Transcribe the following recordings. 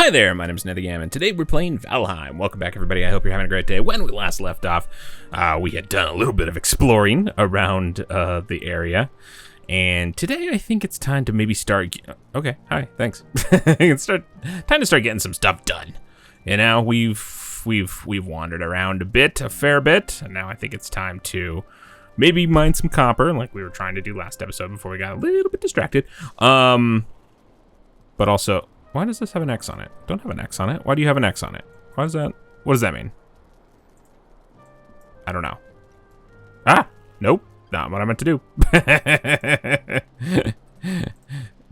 Hi there, my name's Nethergam, and today we're playing Valheim. Welcome back, everybody. I hope you're having a great day. When we last left off, we had done a little bit of exploring around the area, and today I think it's time to maybe start. Okay, hi, thanks. It's time to start getting some stuff done. You know, we've wandered around a fair bit, and now I think it's time to maybe mine some copper, like we were trying to do last episode before we got a little bit distracted. But also. Why does this have an X on it? Don't have an X on it. Why do you have an X on it? Why is that? What does that mean? I don't know. Ah! Nope. Not what I meant to do.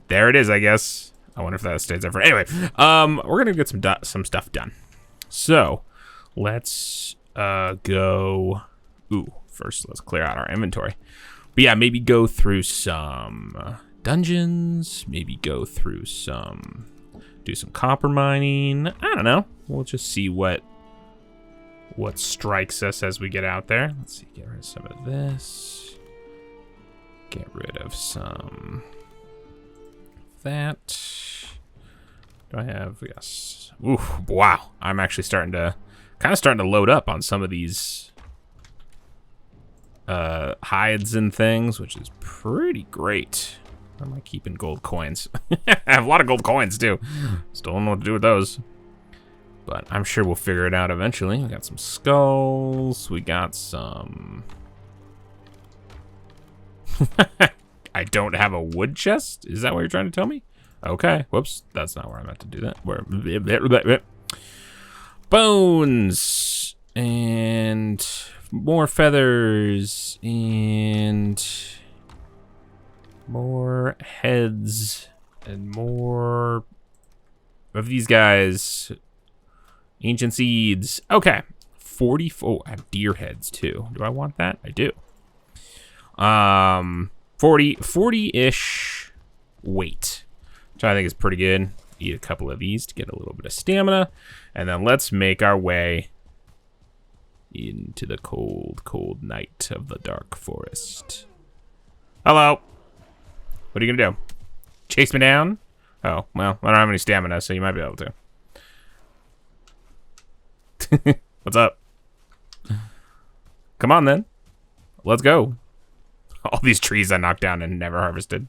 There it is, I guess. I wonder if that stays there for... Anyway, we're gonna get some stuff done. So, let's go... Ooh, first let's clear out our inventory. But yeah, maybe go through some dungeons. Maybe go through some... do some copper mining. I don't know. We'll just see what strikes us as we get out there. Let's see. Get rid of some of this. Get rid of some of that. Do I have? Yes. Ooh, wow. I'm actually starting to load up on some of these hides and things, which is pretty great. Where am I keeping gold coins? I have a lot of gold coins, too. Still don't know what to do with those. But I'm sure we'll figure it out eventually. We got some skulls. We got some... I don't have a wood chest? Is that what you're trying to tell me? Okay. Whoops. That's not where I meant to do that. Where... Bones! And... more feathers. And... more heads and more of these guys. Ancient seeds. Okay. 44. I have deer heads too. Do I want that? I do. 40-ish weight, which I think is pretty good. Eat a couple of these to get a little bit of stamina. And then let's make our way into the cold, cold night of the dark forest. Hello. What are you gonna do? Chase me down? Oh, well, I don't have any stamina, so you might be able to. What's up? Come on, then. Let's go. All these trees I knocked down and never harvested.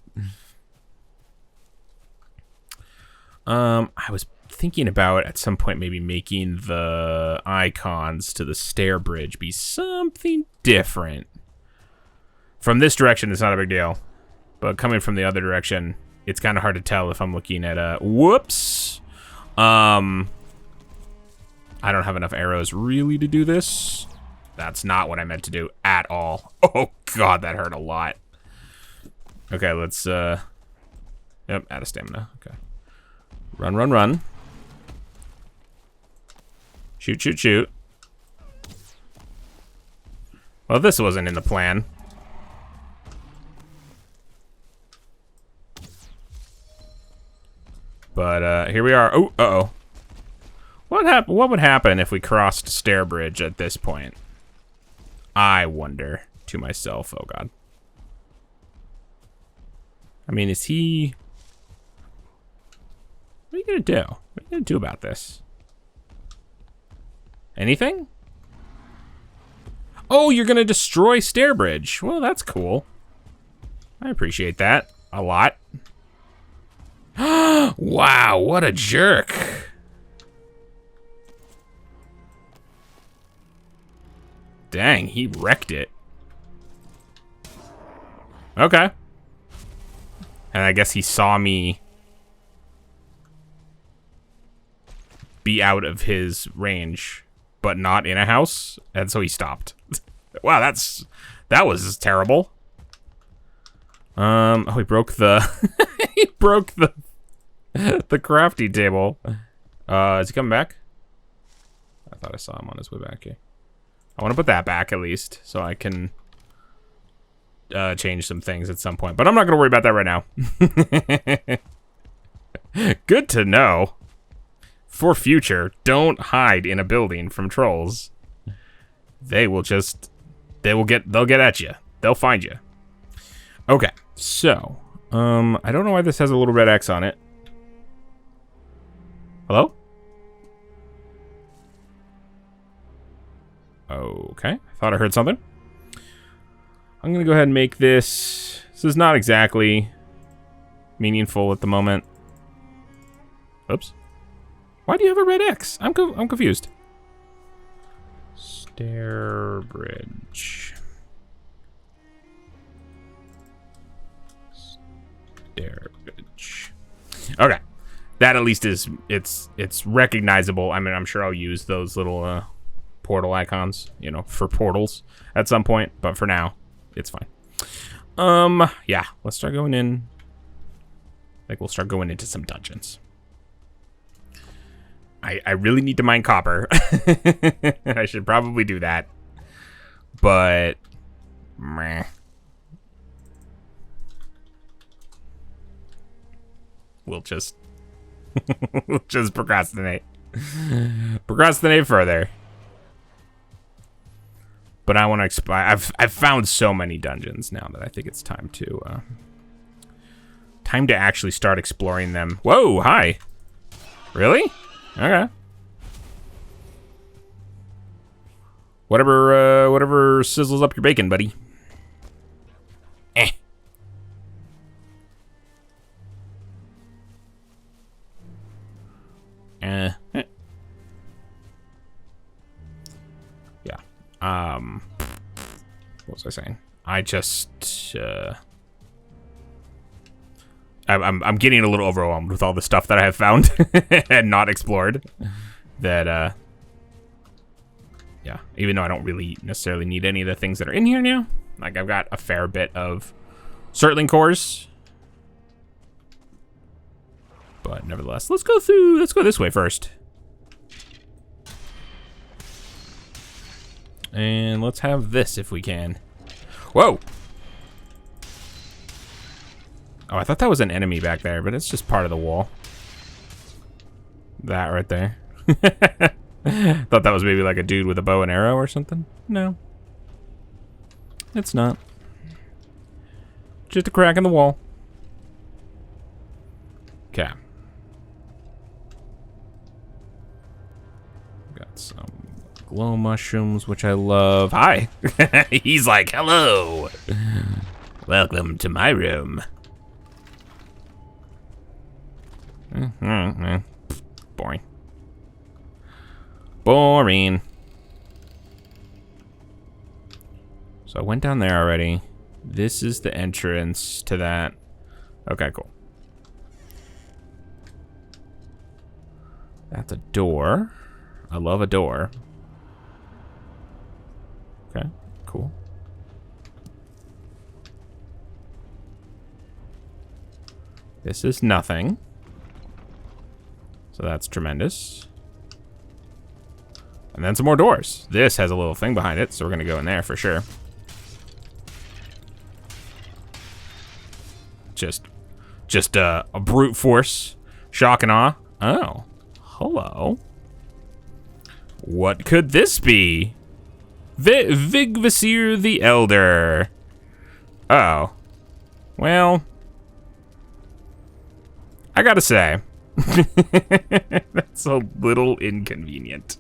I was thinking about, at some point, maybe making the icons to the stair bridge be something different. From this direction, it's not a big deal. But coming from the other direction, it's kind of hard to tell if I'm looking at whoops. I don't have enough arrows really to do this. That's not what I meant to do at all. Oh god, that hurt a lot. Okay, let's yep, add a stamina. Okay. Run, run, run. Shoot, shoot, shoot. Well, this wasn't in the plan. But here we are. Oh, uh-oh. What would happen if we crossed stair bridge at this point? I wonder to myself. Oh god. I mean, is he... What are you gonna do? What are you gonna do about this? Anything? Oh, you're gonna destroy stair bridge. Well, that's cool. I appreciate that a lot. Wow, what a jerk. Dang, he wrecked it. Okay. And I guess he saw me be out of his range, but not in a house, and so he stopped. Wow, that was terrible. Oh, he broke the he broke the crafting table. Is he coming back? I thought I saw him on his way back here. I want to put that back at least, so I can change some things at some point. But I'm not going to worry about that right now. Good to know. For future, don't hide in a building from trolls. They'll get at you. They'll find you. Okay, so I don't know why this has a little red X on it. Hello? Okay. I thought I heard something. I'm gonna go ahead and make this. This is not exactly meaningful at the moment. Oops. Why do you have a red X? I'm confused. Stair bridge. Stair bridge. Okay. That at least is it's recognizable. I mean, I'm sure I'll use those little portal icons, you know, for portals at some point, but for now, it's fine. Yeah, let's start going in. I think we'll start going into some dungeons. I really need to mine copper. I should probably do that. But meh. We'll just we'll just procrastinate. Procrastinate further. But I want to expire. I've found so many dungeons now that I think it's time to actually start exploring them. Whoa, hi. Really? Okay. Whatever sizzles up your bacon, buddy. Eh. Eh. Yeah. What was I saying? I just I'm getting a little overwhelmed with all the stuff that I have found and not explored. That yeah, even though I don't really necessarily need any of the things that are in here now. Like, I've got a fair bit of Surtling cores. But nevertheless, let's go this way first. And let's have this if we can. Whoa! Oh, I thought that was an enemy back there, but it's just part of the wall. That right there. Thought that was maybe like a dude with a bow and arrow or something. No. It's not. Just a crack in the wall. Okay. Got some glow mushrooms, which I love. Hi. He's like, hello. Welcome to my room. Boring. Boring. So I went down there already. This is the entrance to that. Okay, cool. That's a door. I love a door. Okay, cool. This is nothing. So that's tremendous. And then some more doors. This has a little thing behind it, so we're gonna go in there for sure. Just a brute force. Shock and awe. Oh, hello. What could this be? Vigvasir the Elder. Oh. Well, I gotta say, that's a little inconvenient.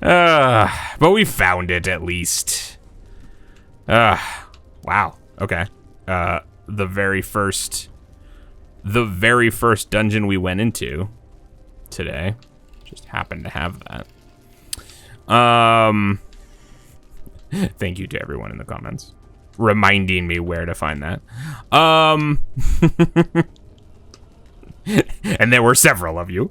But we found it at least. Wow. Okay. The very first dungeon we went into today just happened to have that. Thank you to everyone in the comments reminding me where to find that. And there were several of you.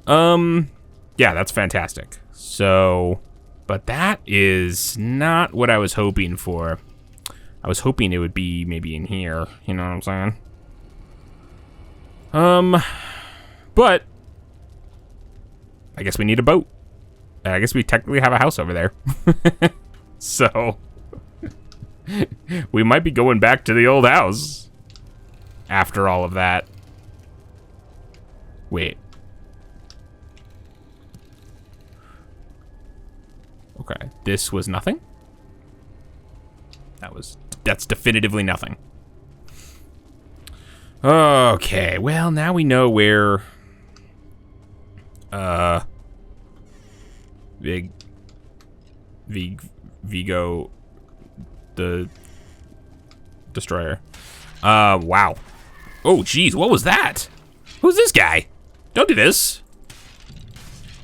Yeah, that's fantastic. So, but that is not what I was hoping for. I was hoping it would be maybe in here, you know what I'm saying? But I guess we need a boat. I guess we technically have a house over there. So we might be going back to the old house after all of that. Wait. Okay, this was nothing? That's definitively nothing. Okay, well, now we know where Vigo the Destroyer. Wow. Oh, geez, what was that? Who's this guy? Don't do this.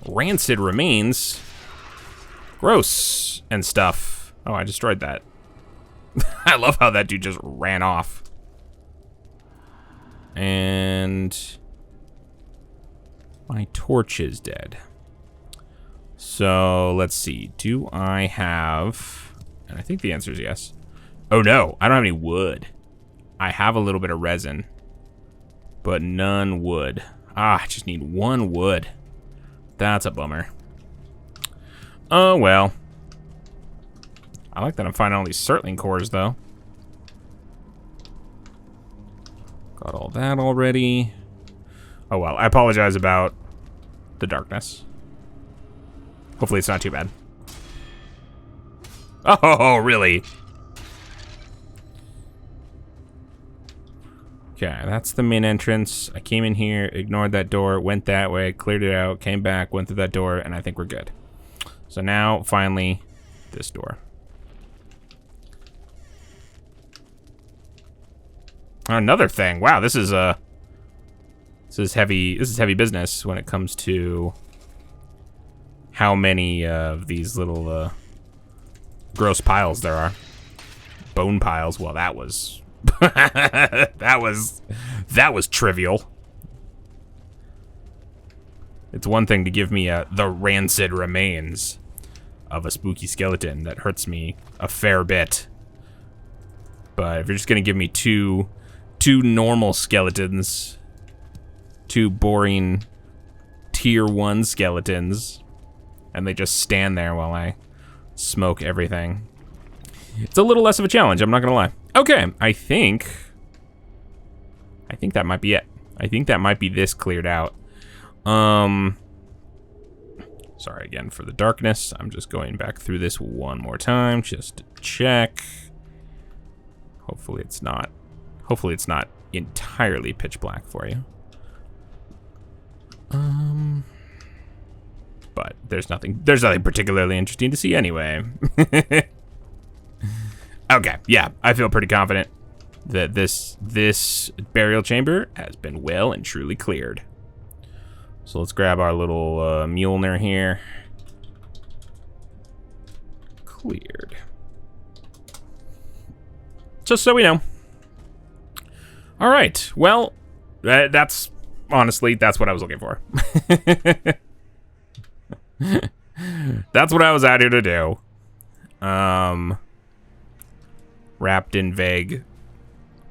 Rancid remains. Gross and stuff. Oh, I destroyed that. I love how that dude just ran off. And my torch is dead. So let's see. Do I have... And I think the answer is yes. Oh no, I don't have any wood. I have a little bit of resin, but none wood. Ah, I just need one wood. That's a bummer. Oh well. I like that I'm finding all these Surtling cores though. Got all that already. Oh well, I apologize about the darkness. Hopefully it's not too bad. Oh, really? Okay, that's the main entrance. I came in here, ignored that door, went that way, cleared it out, came back, went through that door, and I think we're good. So now, finally, this door. Another thing. Wow, this is heavy. This is heavy business when it comes to how many of these little gross piles there are. Bone piles. Well, that was that was trivial. It's one thing to give me the rancid remains of a spooky skeleton that hurts me a fair bit, but if you're just gonna give me two normal skeletons, two boring tier 1 skeletons, and they just stand there while I smoke everything, it's a little less of a challenge, I'm not gonna lie. Okay, I think that might be it. I think that might be this cleared out. Sorry again for the darkness. I'm just going back through this one more time just to check. Hopefully it's not entirely pitch black for you. But there's nothing particularly interesting to see anyway. Okay, yeah, I feel pretty confident that this burial chamber has been well and truly cleared. So let's grab our little Mjolnir here. Cleared. Just so we know. All right, well, that's honestly, that's what I was looking for. That's what I was out here to do. Wrapped in vague,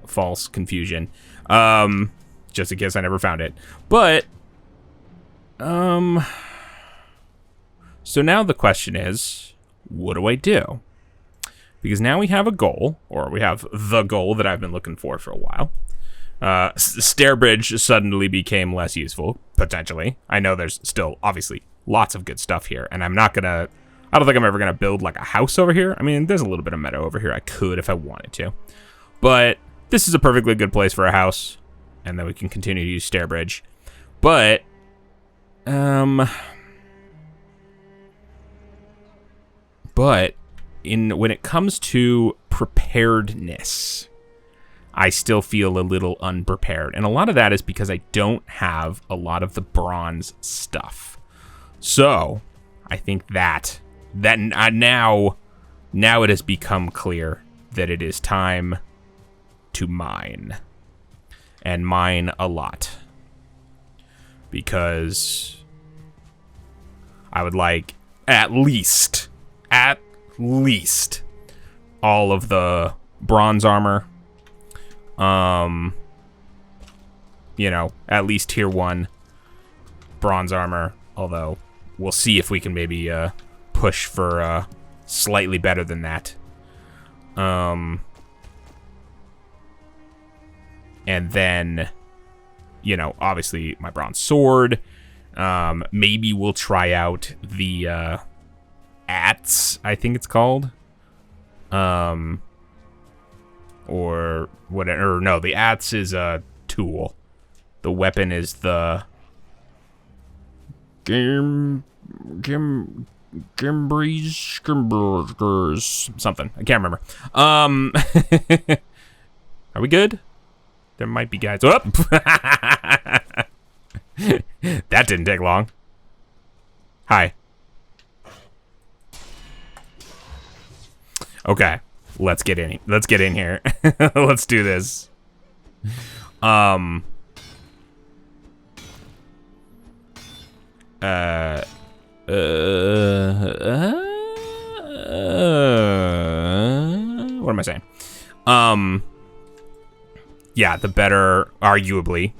false confusion. Just in case I never found it. But, so now the question is, what do I do? Because now we have a goal, or we have the goal that I've been looking for a while. Stair bridge suddenly became less useful, potentially. I know there's still, obviously, lots of good stuff here, and I don't think I'm ever gonna build like a house over here. I mean, there's a little bit of meadow over here. I could if I wanted to. But this is a perfectly good place for a house, and then we can continue to use stair bridge. But, when it comes to preparedness, I still feel a little unprepared. And a lot of that is because I don't have a lot of the bronze stuff. So, I think that now it has become clear that it is time to mine. And mine a lot. Because I would like at least all of the bronze armor. You know, at least tier 1 bronze armor, although we'll see if we can maybe push for slightly better than that. And then, you know, obviously my bronze sword. Maybe we'll try out the ATS, I think it's called. Or whatever. No, the ATS is a tool. The weapon is the Gimbrers something. I can't remember. Are we good? There might be guys. Oh! That didn't take long. Hi. Okay, let's get in. Let's get in here. Let's do this. What am I saying? Yeah, the better, arguably,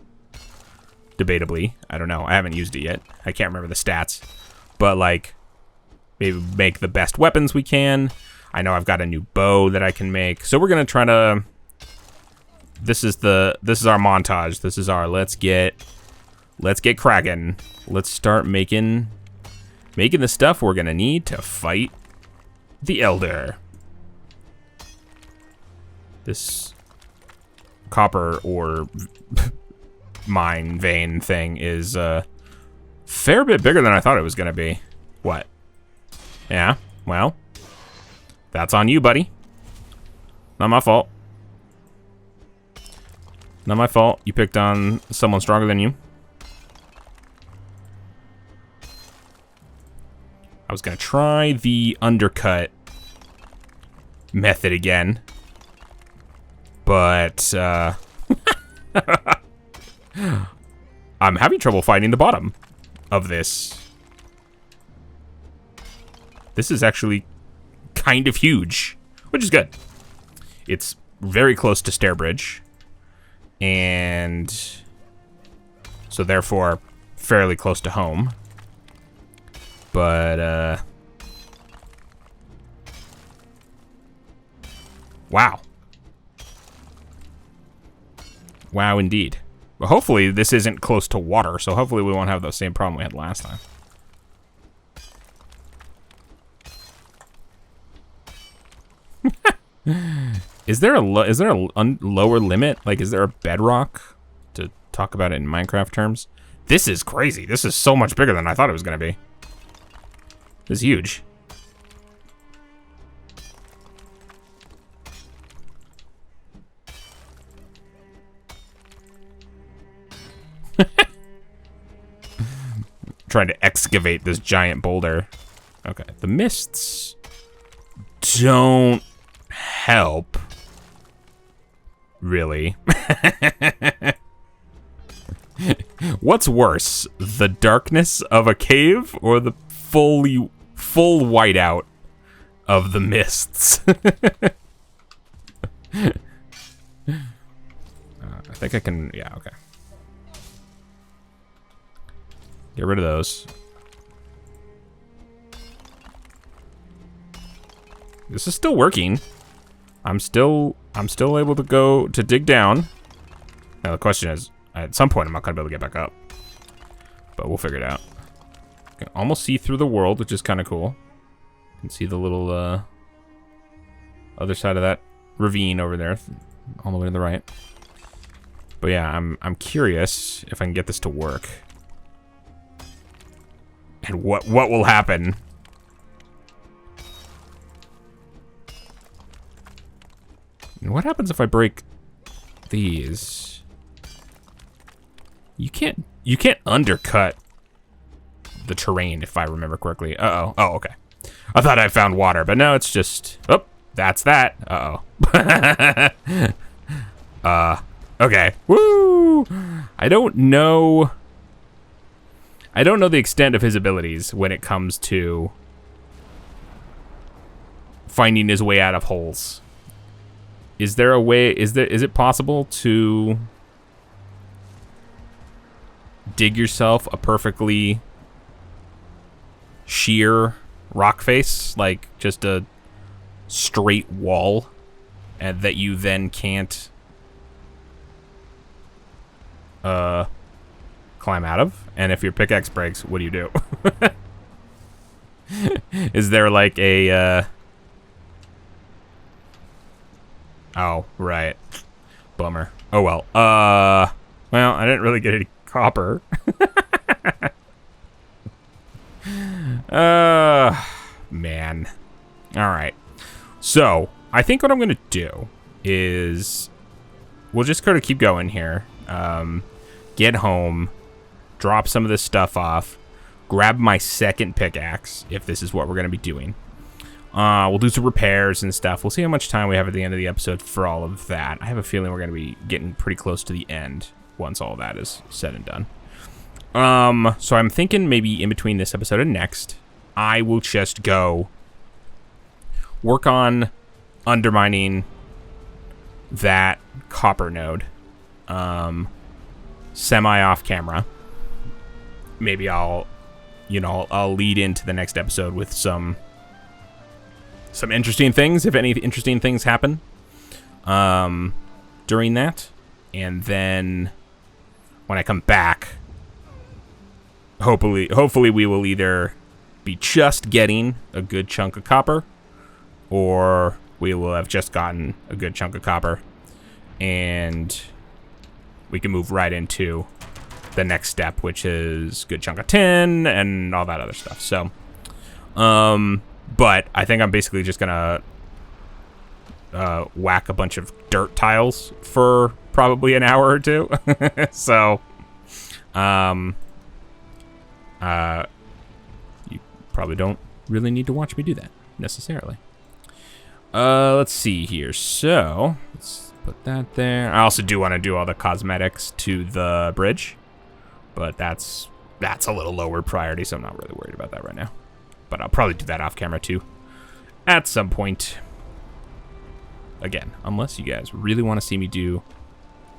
debatably, I don't know. I haven't used it yet. I can't remember the stats, but like, maybe make the best weapons we can. I know I've got a new bow that I can make, so we're gonna try to. This is our montage. This is our let's get cracking. Let's start making the stuff we're gonna need to fight the Elder. This copper or mine vein thing is a fair bit bigger than I thought it was gonna be. What? Yeah, well, that's on you, buddy. Not my fault. Not my fault. You picked on someone stronger than you. I was gonna try the undercut method again, but I'm having trouble finding the bottom of this. This is actually kind of huge, which is good. It's very close to stair bridge, and so therefore fairly close to home. But wow. Wow indeed. Well, hopefully this isn't close to water, so hopefully we won't have the same problem we had last time. Is there a lower limit? Like, is there a bedrock to talk about it in Minecraft terms? This is crazy. This is so much bigger than I thought it was gonna be. This is huge. Trying to excavate this giant boulder. Okay, the mists don't help, really. What's worse, the darkness of a cave or the full whiteout of the mists? I think I can, yeah, okay. Get rid of those. This is still working. I'm still able to dig down. Now the question is, at some point I'm not gonna be able to get back up. But we'll figure it out. I can almost see through the world, which is kind of cool. You can see the little other side of that ravine over there, all the way to the right. But yeah, I'm curious if I can get this to work. And what will happen? And what happens if I break these? You can't undercut the terrain, if I remember correctly. Uh-oh. Oh, okay. I thought I found water, but no, it's just, oh, that's that. Uh-oh. Okay. Woo! I don't know the extent of his abilities when it comes to finding his way out of holes. Is there a way, is it possible to dig yourself a perfectly sheer rock face, like just a straight wall, and that you then can't climb out of? And if your pickaxe breaks, what do you do? Is there like a oh, right. Bummer. Oh well. Well, I didn't really get any copper. Man. All right. So, I think what I'm going to do is we'll just kind of keep going here. Get home, drop some of this stuff off, grab my second pickaxe, if this is what we're going to be doing. We'll do some repairs and stuff. We'll see how much time we have at the end of the episode for all of that. I have a feeling we're going to be getting pretty close to the end once all that is said and done. So I'm thinking maybe in between this episode and next, I will just go work on undermining that copper node, semi off camera. Maybe I'll lead into the next episode with some interesting things, if any interesting things happen, during that. And then when I come back, hopefully we will either be just getting a good chunk of copper, or we will have just gotten a good chunk of copper, and we can move right into the next step, which is good chunk of tin and all that other stuff. So, but I think I'm basically just gonna whack a bunch of dirt tiles for probably an hour or two. So, you probably don't really need to watch me do that necessarily. Let's see here. So let's put that there. I also do want to do all the cosmetics to the bridge, but that's a little lower priority, so I'm not really worried about that right now. But I'll probably do that off camera too at some point. Again, unless you guys really want to see me do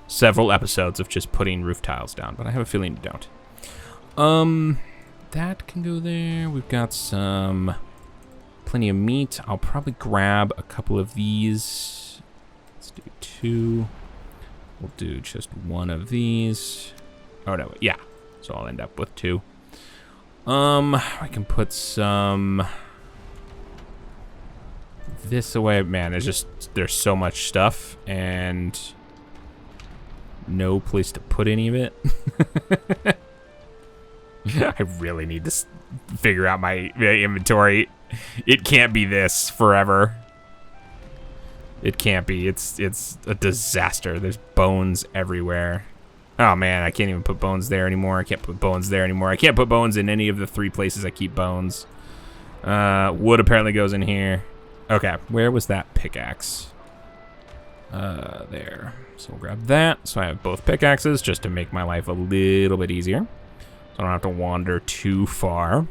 several episodes of just putting roof tiles down, but I have a feeling you don't. That can go there. We've got plenty of meat. I'll probably grab a couple of these. Let's do 2. We'll do just 1 of these. Oh no, yeah. So I'll end up with 2. I can put some this away. Man, there's so much stuff and no place to put any of it. I really need to figure out my inventory. It can't be this forever. It can't be. It's a disaster. There's bones everywhere. Oh man, I can't even put bones there anymore. I can't put bones there anymore. I can't put bones in any of the 3 places I keep bones. Wood apparently goes in here. Okay, where was that pickaxe? There. So we'll grab that. So I have both pickaxes just to make my life a little bit easier. So I don't have to wander too far.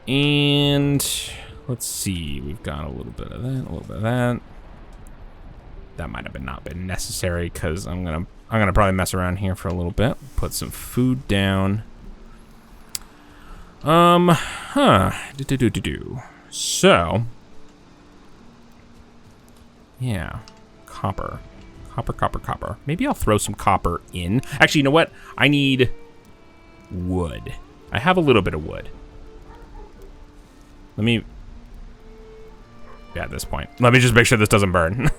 And let's see. We've got a little bit of that, a little bit of that. That might have not been necessary because I'm gonna probably mess around here for a little bit. Put some food down. So, yeah, copper. Maybe I'll throw some copper in. Actually, you know what? I need wood. I have a little bit of wood. Yeah, at this point. Let me just make sure this doesn't burn.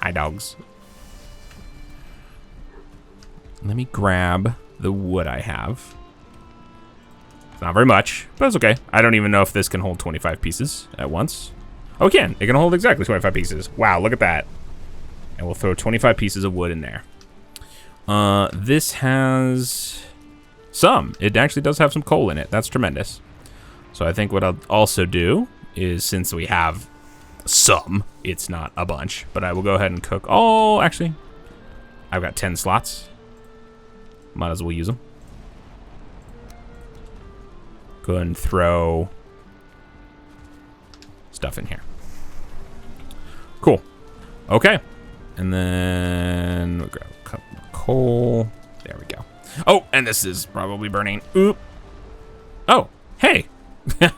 Hi, dogs. Let me grab the wood I have. It's not very much, but it's okay. I don't even know if this can hold 25 pieces at once. Oh, it can. It can hold exactly 25 pieces. Wow, look at that. And we'll throw 25 pieces of wood in there. This has some. It actually does have some coal in it. That's tremendous. So I think what I'll also do is, since we have some, it's not a bunch, but I will go ahead and cook. Oh, actually, I've got 10 slots. Might as well use them. Go ahead and throw stuff in here. Cool. Okay. And then we'll grab a couple of coal. There we go. Oh, and this is probably burning. Oop. Oh, hey. Hey,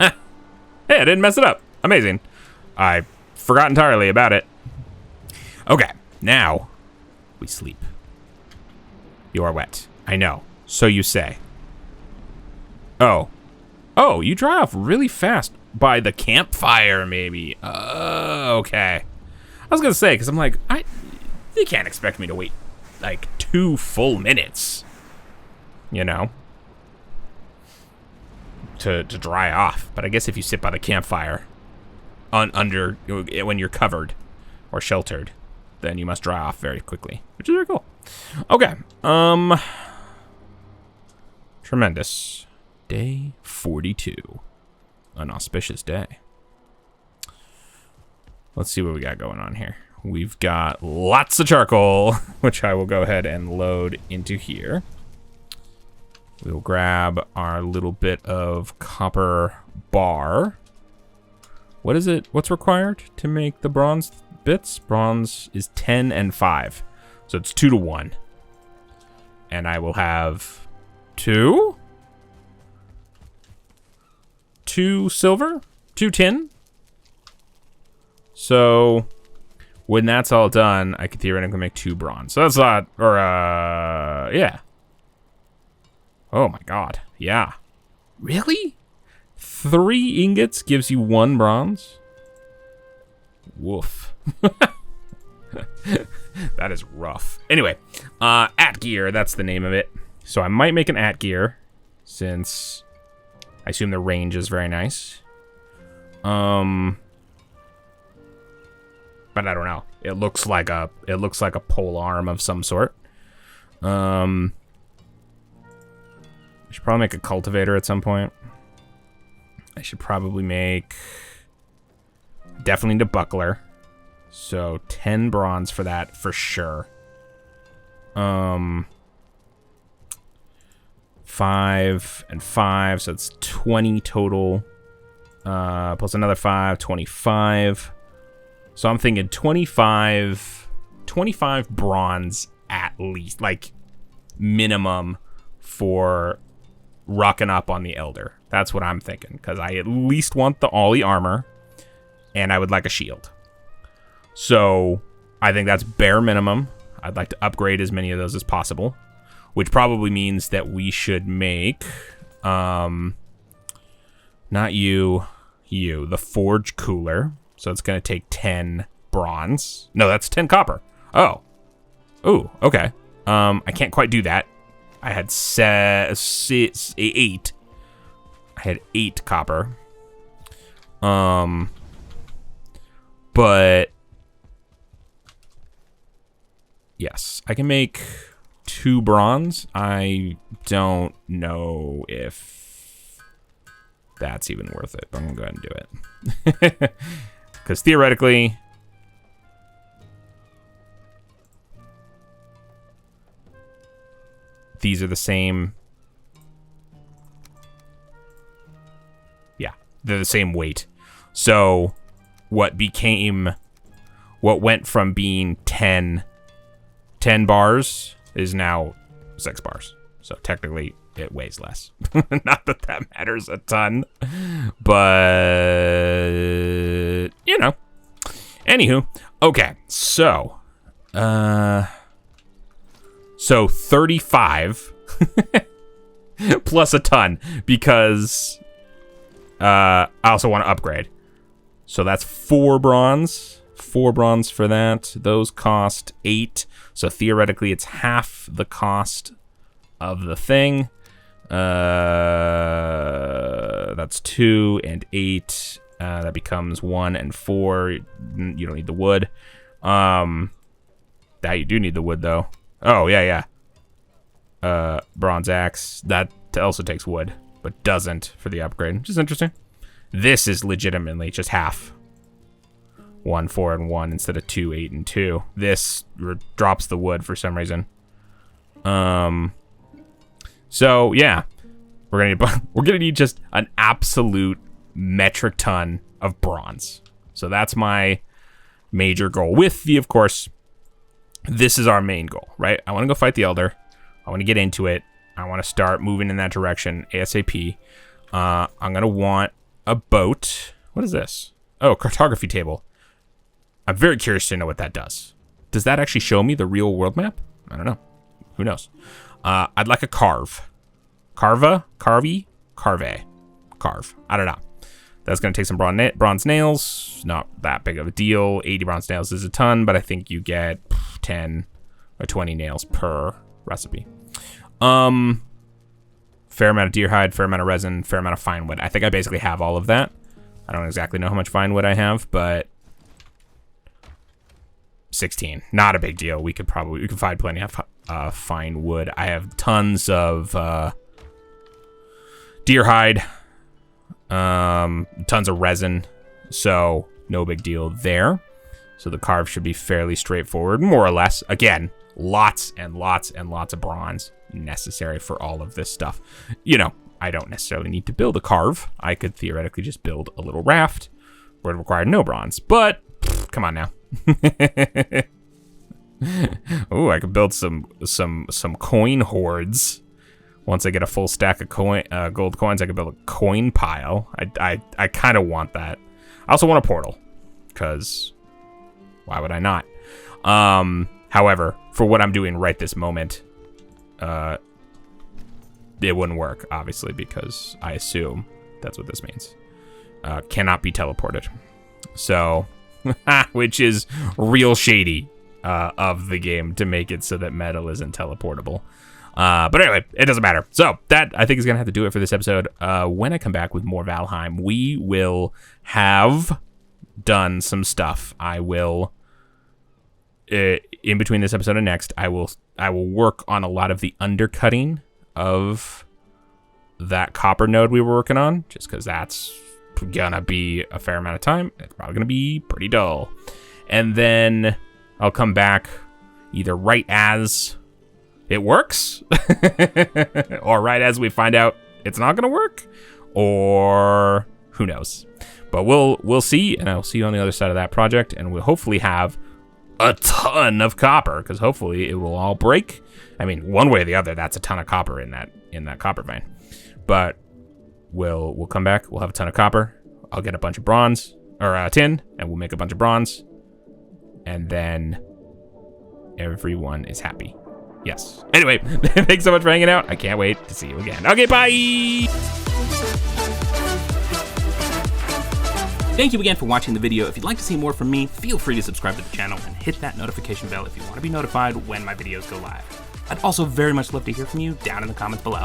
I didn't mess it up. Amazing. I forgot entirely about it. Okay, now we sleep. You are wet. I know. So you say. Oh. Oh, you dry off really fast by the campfire, maybe. Okay. I was gonna say, because I'm like, they can't expect me to wait like 2 full minutes, you know, to dry off. But I guess if you sit by the campfire under when you're covered or sheltered, then you must dry off very quickly, which is very cool. Okay, tremendous. Day 42, an auspicious day. Let's see what we got going on here. We've got lots of charcoal, which I will go ahead and load into here. We'll grab our little bit of copper bar. What is it? What's required to make the bronze bits? Bronze is 10 and 5. So it's 2 to 1. And I will have 2 silver, 2 tin. So when that's all done, I could theoretically make 2 bronze. So that's not, or yeah. Oh my god, yeah. Really? 3 ingots gives you 1 bronze? Woof. That is rough. Anyway, at gear, that's the name of it. So I might make an at gear, since I assume the range is very nice. But I don't know. It looks like a pole arm of some sort. I should probably make a cultivator at some point. I should probably make, definitely need a buckler. So 10 bronze for that for sure. 5 and 5, so it's 20 total. Plus another 5, 25. So I'm thinking 25 bronze at least, like minimum for rocking up on the Elder. That's what I'm thinking, because I at least want the Ollie armor, and I would like a shield. So I think that's bare minimum. I'd like to upgrade as many of those as possible, which probably means that we should make, not you, the forge cooler. So it's going to take 10 bronze. No, that's 10 copper. Oh. Ooh, okay. I can't quite do that. I had 8. I had 8 copper. But yes, I can make 2 bronze. I don't know if that's even worth it, but I'm going to go ahead and do it. Because theoretically, these are the same. Yeah, they're the same weight. So what went from being 10 bars is now 6 bars. So technically it weighs less. Not that that matters a ton, but you know. Anywho, okay, so 35 plus a ton, because I also want to upgrade. So that's 4 bronze. 4 bronze for that. Those cost 8. So theoretically it's half the cost of the thing. That's 2 and 8. That becomes 1 and 4. You don't need the wood. That you do need the wood though. Oh yeah. Bronze axe. That also takes wood, but doesn't for the upgrade, which is interesting. This is legitimately just half. 1, 4, and 1 instead of 2, 8, and 2. This drops the wood for some reason. So yeah, we're gonna need just an absolute metric ton of bronze. So that's my major goal. With the, of course, this is our main goal, right? I want to go fight the Elder. I want to get into it. I want to start moving in that direction ASAP. I'm gonna want a boat. What is this? Oh, cartography table. I'm very curious to know what that does. Does that actually show me the real world map? I don't know. Who knows? I'd like a carve. Carve. I don't know. That's going to take some bronze nails. Not that big of a deal. 80 bronze nails is a ton, but I think you get 10 or 20 nails per recipe. Fair amount of deer hide, fair amount of resin, fair amount of fine wood. I think I basically have all of that. I don't exactly know how much fine wood I have, but 16, not a big deal. We could find plenty of fine wood. I have tons of deer hide, tons of resin, so no big deal there. So the carve should be fairly straightforward, more or less. Again, lots and lots and lots of bronze necessary for all of this stuff. You know, I don't necessarily need to build a carve. I could theoretically just build a little raft where it required no bronze, but come on now. Oh, I could build some coin hoards. Once I get a full stack of gold coins, I could build a coin pile. I kind of want that. I also want a portal, because why would I not? However, for what I'm doing right this moment, it wouldn't work, obviously, because I assume that's what this means. Cannot be teleported. So, which is real shady of the game to make it so that metal isn't teleportable. But anyway, it doesn't matter. So that, I think, is going to have to do it for this episode. When I come back with more Valheim, we will have done some stuff. I will, in between this episode and next, I will work on a lot of the undercutting of that copper node we were working on, just because that's gonna be a fair amount of time. It's probably gonna be pretty dull. And then I'll come back either right as it works, or right as we find out it's not gonna work, or who knows. But we'll see, and I'll see you on the other side of that project, and we'll hopefully have a ton of copper, because hopefully it will all break. I mean, one way or the other, that's a ton of copper in that copper vein. But we'll come back. We'll have a ton of copper. I'll get a bunch of bronze or tin, and we'll make a bunch of bronze, and then everyone is happy. Yes. Anyway, thanks so much for hanging out. I can't wait to see you again. Okay, bye. Thank you again for watching the video. If you'd like to see more from me, feel free to subscribe to the channel and hit that notification bell if you want to be notified when my videos go live. I'd also very much love to hear from you down in the comments below.